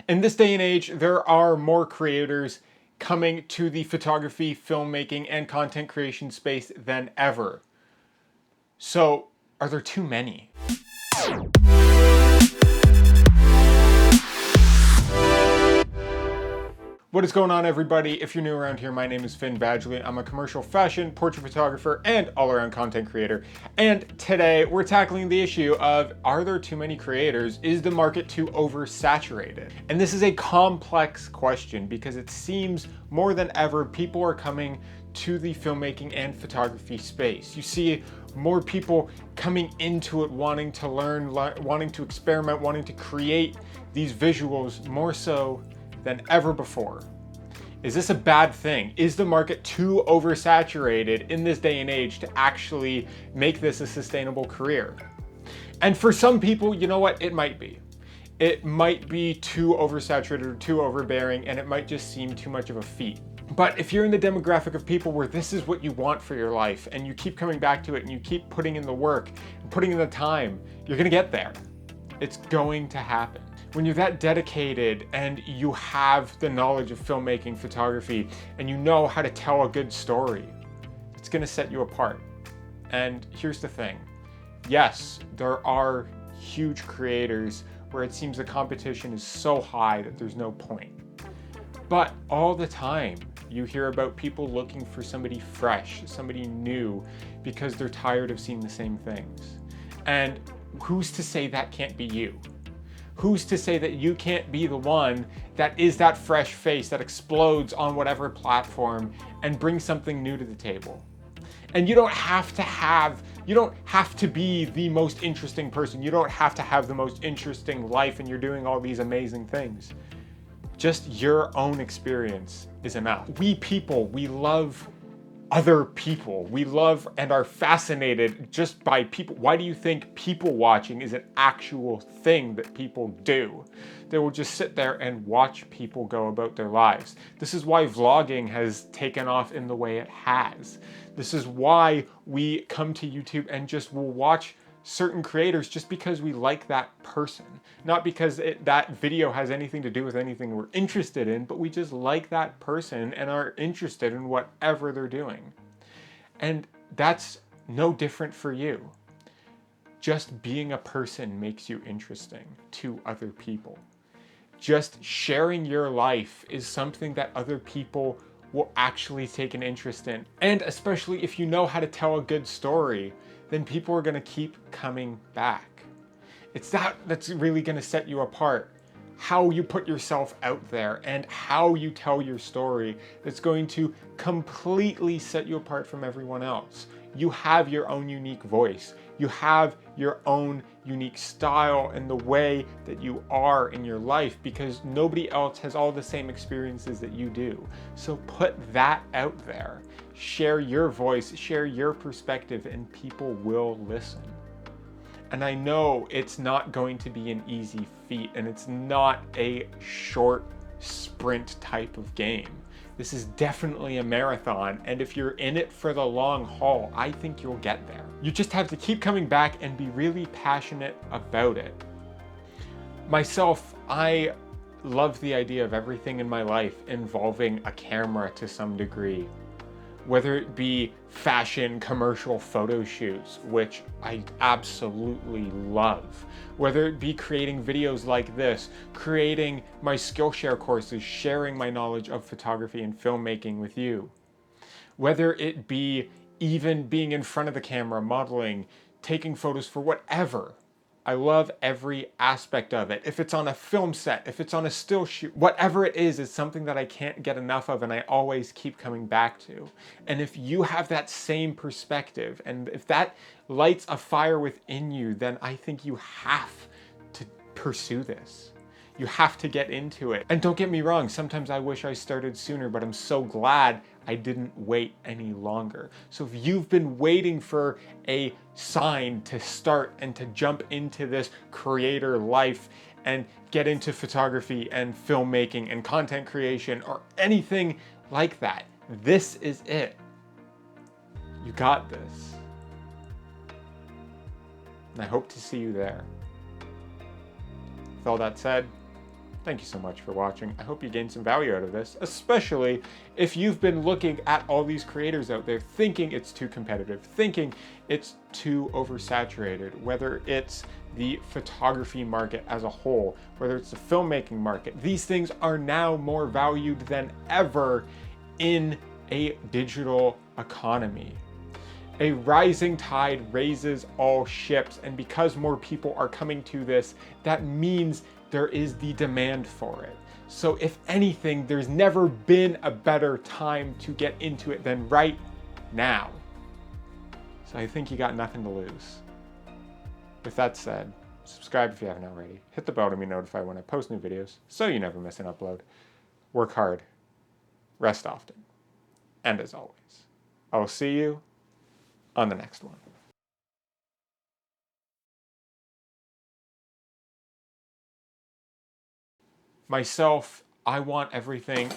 In this day and age, there are more creators coming to the photography, filmmaking, and content creation space than ever. So, are there too many? What is going on, everybody? If you're new around here, my name is Finn Badgley. I'm a commercial fashion, portrait photographer, and all-around content creator. And today we're tackling the issue of, are there too many creators? Is the market too oversaturated? And this is a complex question because it seems more than ever people are coming to the filmmaking and photography space. You see more people coming into it, wanting to learn, wanting to experiment, wanting to create these visuals more so than ever before. Is this a bad thing? Is the market too oversaturated in this day and age to actually make this a sustainable career? And for some people, you know what? It might be. It might be too oversaturated or too overbearing, and it might just seem too much of a feat. But if you're in the demographic of people where this is what you want for your life, and you keep coming back to it, and you keep putting in the work, and putting in the time, you're gonna get there. It's going to happen. When you're that dedicated and you have the knowledge of filmmaking, photography, and you know how to tell a good story, it's gonna set you apart. And here's the thing. Yes, there are huge creators where it seems the competition is so high that there's no point. But all the time, you hear about people looking for somebody fresh, somebody new, because they're tired of seeing the same things. And who's to say that can't be you? Who's to say that you can't be the one that is that fresh face that explodes on whatever platform and brings something new to the table? And you don't have to be the most interesting person. You don't have to have the most interesting life and you're doing all these amazing things. Just your own experience is enough. We people, we love other people. We love and are fascinated just by people. Why do you think people watching is an actual thing that people do? They will just sit there and watch people go about their lives. This is why vlogging has taken off in the way it has. This is why we come to YouTube and just will watch certain creators just because we like that person. Not because that video has anything to do with anything we're interested in, but we just like that person and are interested in whatever they're doing. And that's no different for you. Just being a person makes you interesting to other people. Just sharing your life is something that other people will actually take an interest in. And especially if you know how to tell a good story, then people are gonna keep coming back. It's that's really gonna set you apart. How you put yourself out there and how you tell your story that's going to completely set you apart from everyone else. You have your own unique voice. You have your own unique style and the way that you are in your life because nobody else has all the same experiences that you do. So put that out there. Share your voice, share your perspective, and people will listen. And I know it's not going to be an easy feat and it's not a short sprint type of game. This is definitely a marathon, and if you're in it for the long haul, I think you'll get there. You just have to keep coming back and be really passionate about it. Myself, I love the idea of everything in my life involving a camera to some degree. Whether it be fashion, commercial photo shoots, which I absolutely love. Whether it be creating videos like this, creating my Skillshare courses, sharing my knowledge of photography and filmmaking with you. Whether it be even being in front of the camera, modeling, taking photos for whatever. I love every aspect of it. If it's on a film set, if it's on a still shoot, whatever it is something that I can't get enough of and I always keep coming back to. And if you have that same perspective and if that lights a fire within you, then I think you have to pursue this. You have to get into it. And don't get me wrong, sometimes I wish I started sooner, but I'm so glad I didn't wait any longer. So if you've been waiting for a sign to start and to jump into this creator life and get into photography and filmmaking and content creation or anything like that, this is it. You got this. And I hope to see you there. With all that said, Thank you so much for watching. I hope you gained some value out of this, especially if you've been looking at all these creators out there thinking it's too competitive, thinking it's too oversaturated, whether it's the photography market as a whole, whether it's the filmmaking market. These things are now more valued than ever in a digital economy. A rising tide raises all ships, and because more people are coming to this, that means there is the demand for it. So if anything, there's never been a better time to get into it than right now. So I think you got nothing to lose. With that said, subscribe if you haven't already. Hit the bell to be notified when I post new videos so you never miss an upload. Work hard, rest often, and as always, I will see you on the next one. Myself, I want everything